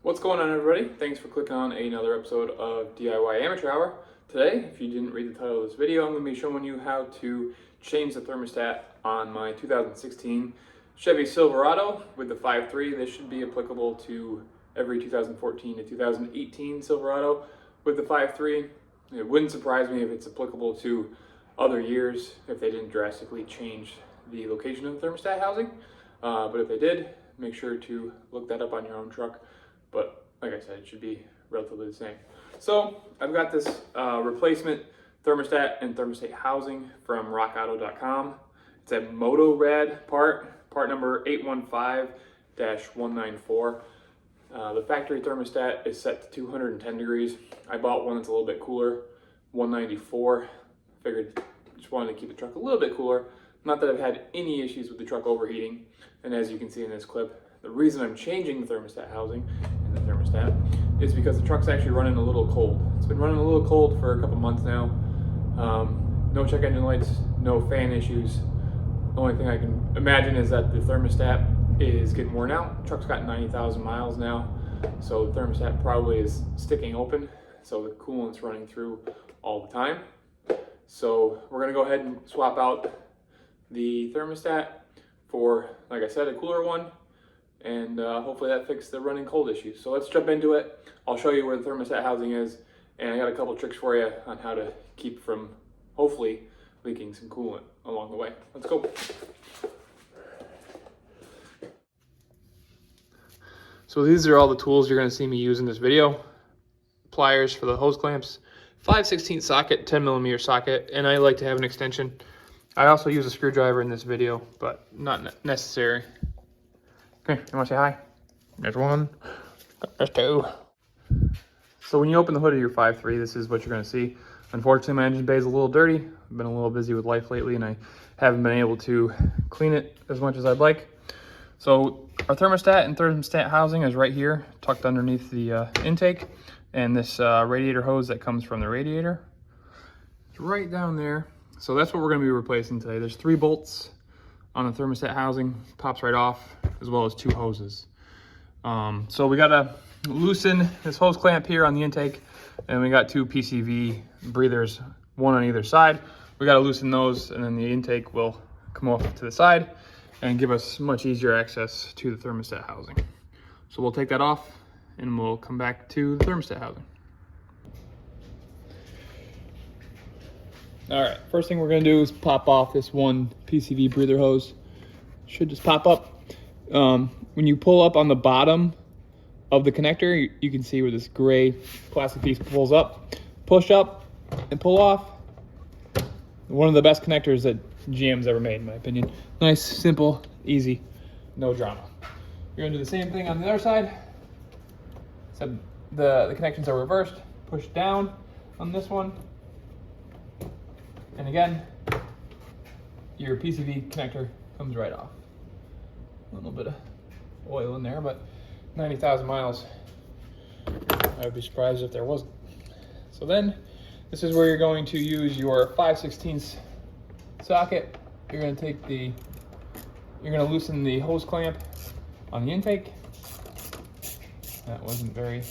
What's going on, everybody? Thanks for clicking on another episode of DIY Amateur Hour. Today, if you didn't read the title of this video, I'm going to be showing you how to change the thermostat on my 2016 Chevy Silverado with the 5.3. This should be applicable to every 2014 to 2018 Silverado with the 5.3. It wouldn't surprise me if it's applicable to other years if they didn't drastically change the location of the thermostat housing. But if they did, make sure to look that up on your own truck. But like I said, it should be relatively the same. So I've got this replacement thermostat and thermostat housing from rockauto.com. It's a MotoRad part number 815-194. The factory thermostat is set to 210 degrees. I bought one that's a little bit cooler, 194. Figured just wanted to keep the truck a little bit cooler. Not that I've had any issues with the truck overheating. And as you can see in this clip, the reason I'm changing the thermostat housing and the thermostat is because the truck's actually running a little cold. It's been running a little cold for a couple months now. No check engine lights, no fan issues. The only thing I can imagine is that the thermostat is getting worn out. The truck's got 90,000 miles now, so the thermostat probably is sticking open, so the coolant's running through all the time. So we're gonna go ahead and swap out the thermostat for, like I said, a cooler one, and hopefully that fixes the running cold issue. So let's jump into it. I'll show you where the thermostat housing is, and I got a couple tricks for you on how to keep from hopefully leaking some coolant along the way. Let's go. So these are all the tools you're going to see me use in this video. Pliers for the hose clamps, 5/16 socket, 10mm socket, and I like to have an extension. I also use a screwdriver in this video, but not necessary. Okay, you want to say hi? There's one, there's two. So when you open the hood of your 5.3, this is what you're going to see. Unfortunately, my engine bay is a little dirty. I've been a little busy with life lately, and I haven't been able to clean it as much as I'd like. So our thermostat and thermostat housing is right here, tucked underneath the intake, and this radiator hose that comes from the radiator. It's right down there. So that's what we're going to be replacing today. There's 3 bolts on the thermostat housing, pops right off, as well as 2 hoses. So we got to loosen this hose clamp here on the intake, and we got 2 PCV breathers, one on either side. We got to loosen those, and then the intake will come off to the side and give us much easier access to the thermostat housing. So we'll take that off, and we'll come back to the thermostat housing. All right, first thing we're gonna do is pop off this one PCV breather hose. Should just pop up. When you pull up on the bottom of the connector, you can see where this gray plastic piece pulls up. Push up and pull off. One of the best connectors that GM's ever made, in my opinion. Nice, simple, easy, no drama. You're gonna do the same thing on the other side. So the connections are reversed. Push down on this one. And again, your PCV connector comes right off. A little bit of oil in there, but 90,000 miles. I would be surprised if there wasn't. So then, this is where you're going to use your 5/16 socket. You're going to loosen the hose clamp on the intake. That wasn't very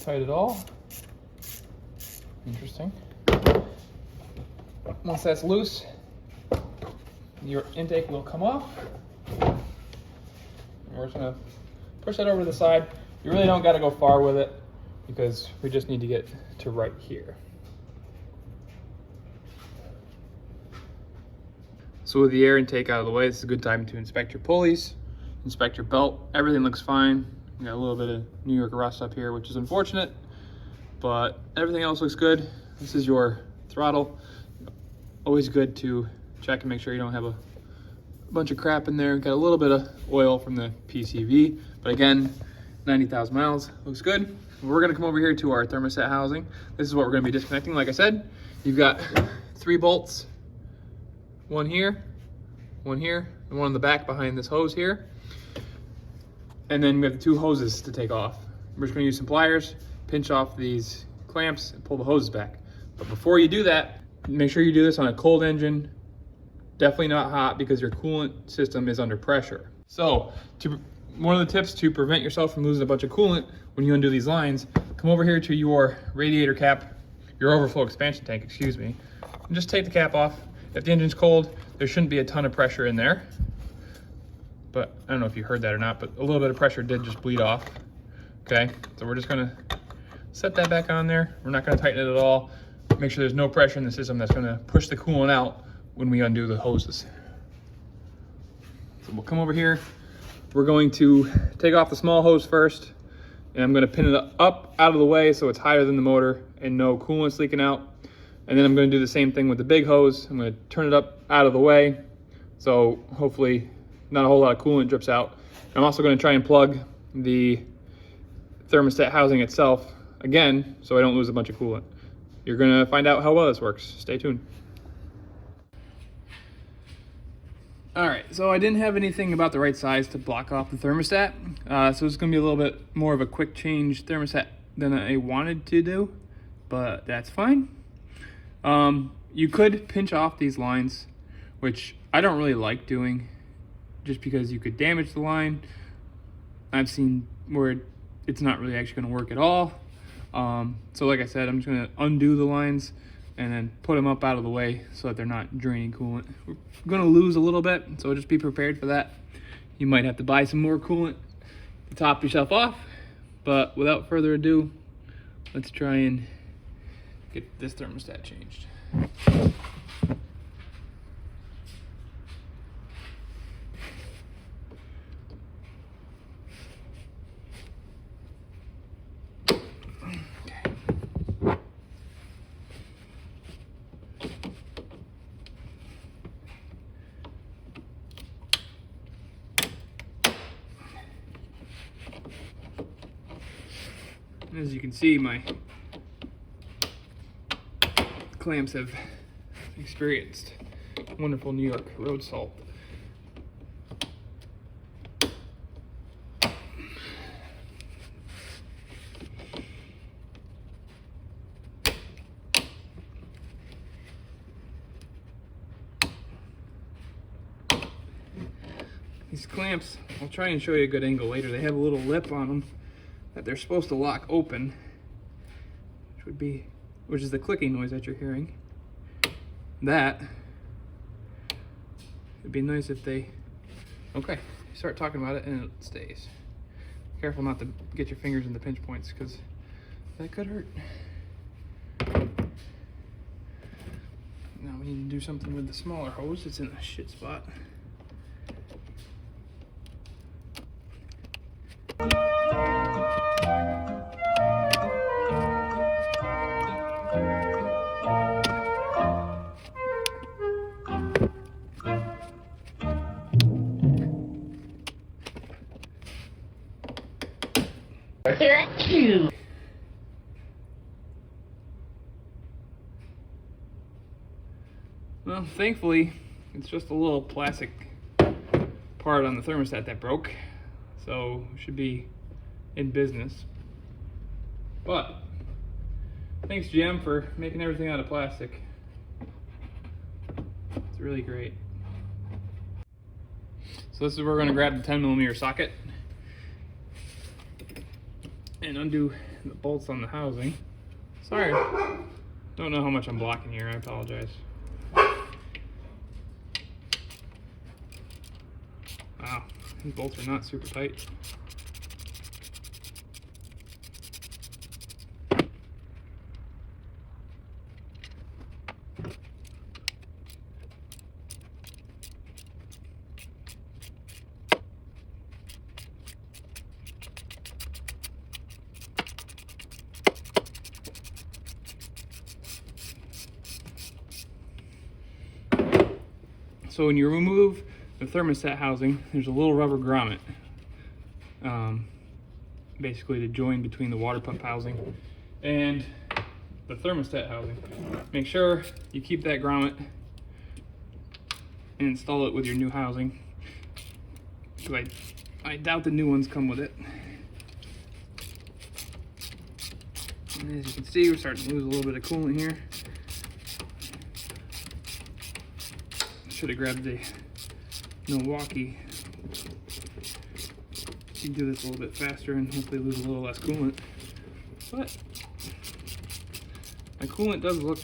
tight at all. Interesting. Once that's loose, your intake will come off. And we're just gonna push that over to the side. You really don't gotta go far with it because we just need to get to right here. So with the air intake out of the way, this is a good time to inspect your pulleys, inspect your belt. Everything looks fine. We got a little bit of New York rust up here, which is unfortunate, but everything else looks good. This is your throttle. Always good to check and make sure you don't have a bunch of crap in there. Got a little bit of oil from the PCV, but again, 90,000 miles, looks good. We're gonna come over here to our thermostat housing. This is what we're gonna be disconnecting. Like I said, you've got 3 bolts, one here, and one on the back behind this hose here. And then we have the 2 hoses to take off. We're just gonna use some pliers, pinch off these clamps, and pull the hoses back. But before you do that, make sure you do this on a cold engine. Definitely not hot because your coolant system is under pressure. So to one of the tips to prevent yourself from losing a bunch of coolant when you undo these lines, come over here to your radiator cap, your overflow expansion tank, excuse me, and just take the cap off. If the engine's cold, there shouldn't be a ton of pressure in there. But I don't know if you heard that or not, but a little bit of pressure did just bleed off. Okay, so we're just gonna set that back on there. We're not gonna tighten it at all. Make sure there's no pressure in the system that's gonna push the coolant out when we undo the hoses. So we'll come over here. We're going to take off the small hose first, and I'm gonna pin it up out of the way so it's higher than the motor and no coolant's leaking out. And then I'm gonna do the same thing with the big hose. I'm gonna turn it up out of the way so hopefully not a whole lot of coolant drips out. I'm also gonna try and plug the thermostat housing itself again so I don't lose a bunch of coolant. You're gonna find out how well this works. Stay tuned. All right, so I didn't have anything about the right size to block off the thermostat. So it's gonna be a little bit more of a quick change thermostat than I wanted to do, but that's fine. You could pinch off these lines, which I don't really like doing just because you could damage the line. I've seen where it's not really actually gonna work at all. So like I said, I'm just gonna undo the lines and then put them up out of the way so that they're not draining coolant. We're gonna lose a little bit, so just be prepared for that. You might have to buy some more coolant to top yourself off, but without further ado, let's try and get this thermostat changed. As you can see, my clamps have experienced wonderful New York road salt. These clamps, I'll try and show you a good angle later. They have a little lip on them that they're supposed to lock open, which is the clicking noise that you're hearing. That it'd be nice if they, okay, you start talking about it and it stays. Careful not to get your fingers in the pinch points because that could hurt. Now we need to do something with the smaller hose. It's in a shit spot. Well, thankfully, it's just a little plastic part on the thermostat that broke, so it should be in business. But thanks, GM, for making everything out of plastic. It's really great. So this is where we're going to grab the 10mm socket and undo the bolts on the housing. Sorry, don't know how much I'm blocking here, I apologize. Wow, these bolts are not super tight. So when you remove the thermostat housing, there's a little rubber grommet, basically to join between the water pump housing and the thermostat housing. Make sure you keep that grommet and install it with your new housing, because I doubt the new ones come with it. And as you can see, we're starting to lose a little bit of coolant here. Should have grabbed the Milwaukee You can do this a little bit faster and hopefully lose a little less coolant. But my coolant does look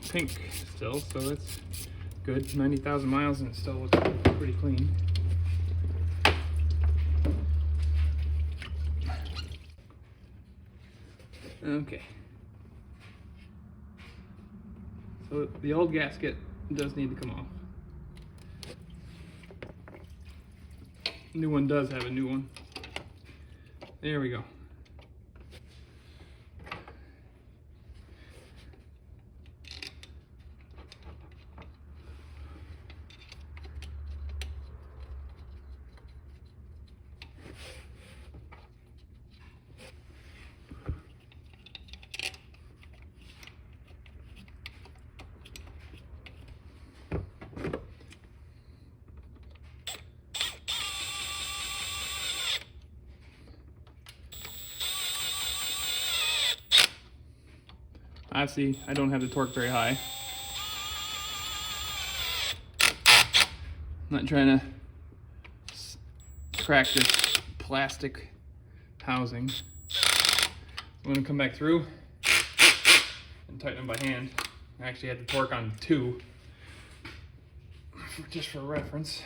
pink still, so that's good. 90,000 miles and it still looks pretty clean. Okay. So the old gasket does need to come off. New one does have a new one. There we go. Obviously, I don't have the torque very high. I'm not trying to crack this plastic housing. I'm gonna come back through and tighten them by hand. I actually had the torque on 2, just for reference.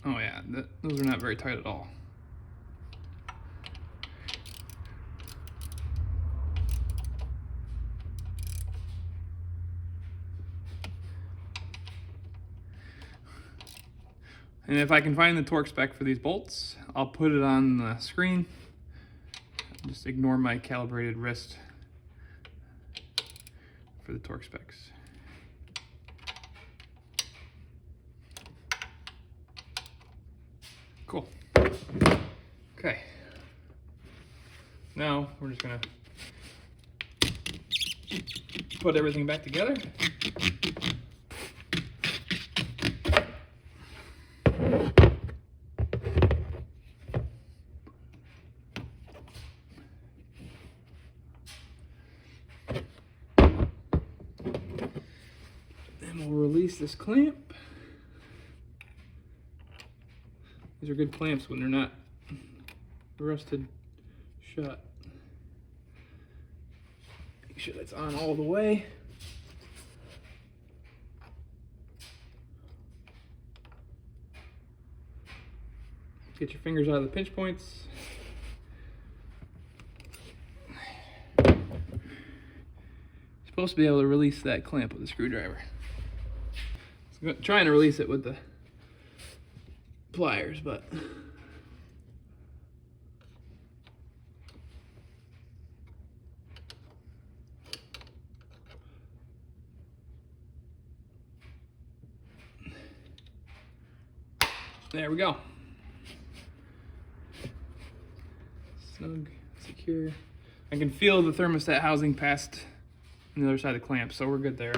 Oh yeah, those are not very tight at all. And if I can find the torque spec for these bolts, I'll put it on the screen. Just ignore my calibrated wrist for the torque specs. Cool. Okay. Now we're just gonna put everything back together. And we'll release this clamp. These are good clamps when they're not rusted shut. Make sure that's on all the way. Get your fingers out of the pinch points. You're supposed to be able to release that clamp with a screwdriver. So I'm trying to release it with the pliers, but there we go. Snug, secure. I can feel the thermostat housing past on the other side of the clamp, so we're good there.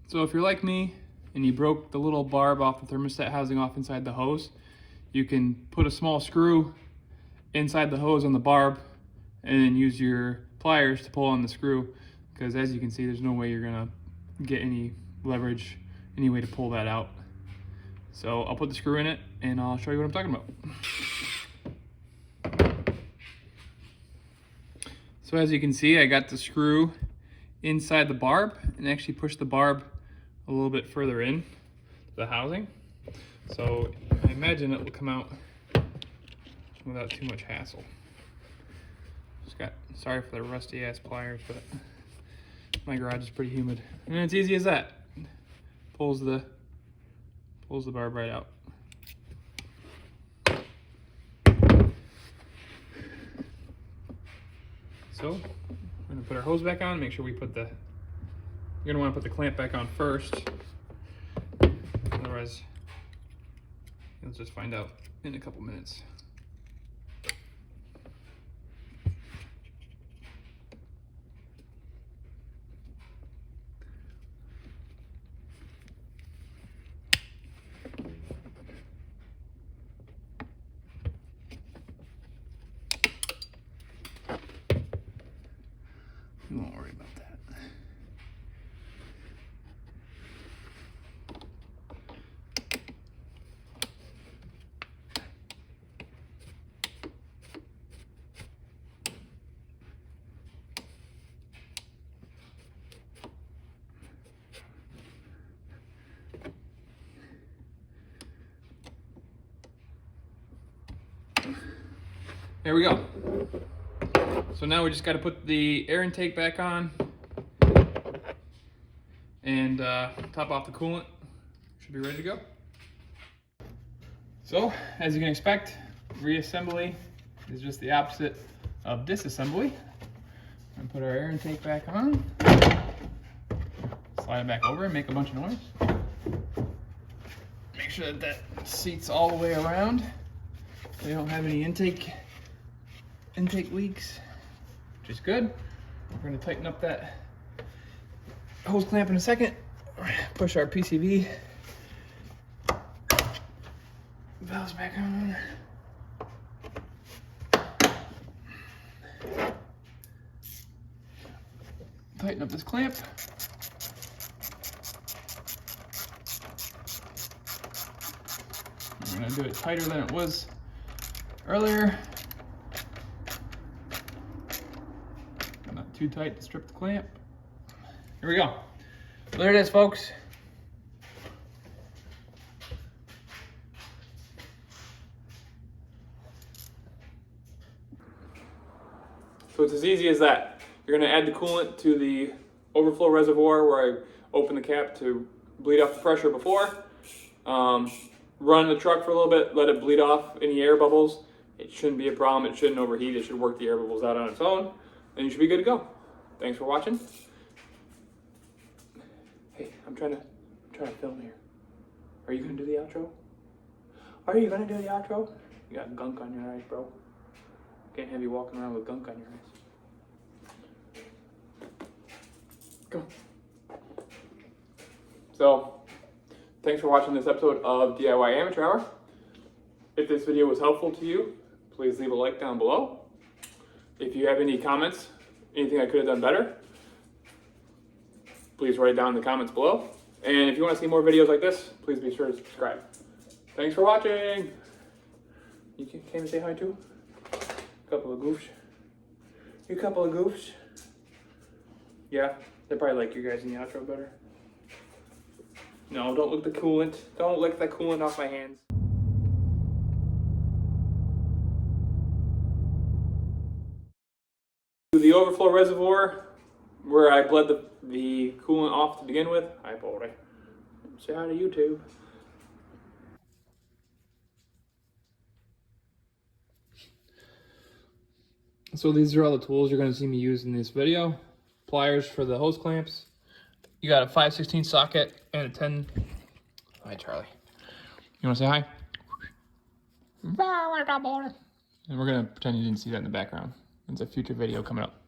So if you're like me and you broke the little barb off the thermostat housing off inside the hose, you can put a small screw inside the hose on the barb and then use your pliers to pull on the screw, because as you can see, there's no way you're gonna get any leverage, any way to pull that out. So I'll put the screw in it and I'll show you what I'm talking about. So as you can see, I got the screw inside the barb and actually pushed the barb a little bit further in to the housing. So I imagine it will come out without too much hassle. Sorry for the rusty ass pliers, but my garage is pretty humid. And it's easy as that. Pulls the barb right out. So we're gonna put our hose back on, make sure we put you're gonna wanna put the clamp back on first. Otherwise, you'll just find out in a couple minutes. We won't worry about that. There we go. So now we just got to put the air intake back on and top off the coolant. Should be ready to go. So, as you can expect, reassembly is just the opposite of disassembly. And put our air intake back on, slide it back over and make a bunch of noise. Make sure that that seats all the way around. So you don't have any intake leaks, which is good. We're going to tighten up that hose clamp in a second. Push our PCV valves back on. Tighten up this clamp. We're going to do it tighter than it was earlier. Not too tight to strip the clamp. Here we go. There it is, folks. So it's as easy as that. You're going to add the coolant to the overflow reservoir where I opened the cap to bleed off the pressure before. Run the truck for a little bit, let it bleed off any air bubbles. It shouldn't be a problem. It shouldn't overheat. It should work the air bubbles out on its own, and you should be good to go. Thanks for watching. Hey, I'm trying to film here. Are you gonna do the outro? Are you gonna do the outro? You got gunk on your eyes, bro. Can't have you walking around with gunk on your eyes. Go. So, thanks for watching this episode of DIY Amateur Hour. If this video was helpful to you, please leave a like down below. If you have any comments, anything I could have done better, please write it down in the comments below. And if you want to see more videos like this, please be sure to subscribe. Thanks for watching. You came to say hi too? Couple of goofs. You couple of goofs. Yeah, they probably like you guys in the outro better. No, don't lick the coolant. Don't lick the coolant off my hands. The overflow reservoir where I bled the coolant off to begin with. Hi, Baldy. Say hi to YouTube. So these are all the tools you're going to see me use in this video. Pliers for the hose clamps. You got a 5/16 socket and a 10. Hi, Charlie. You want to say hi? And we're going to pretend you didn't see that in the background. It's a future video coming up.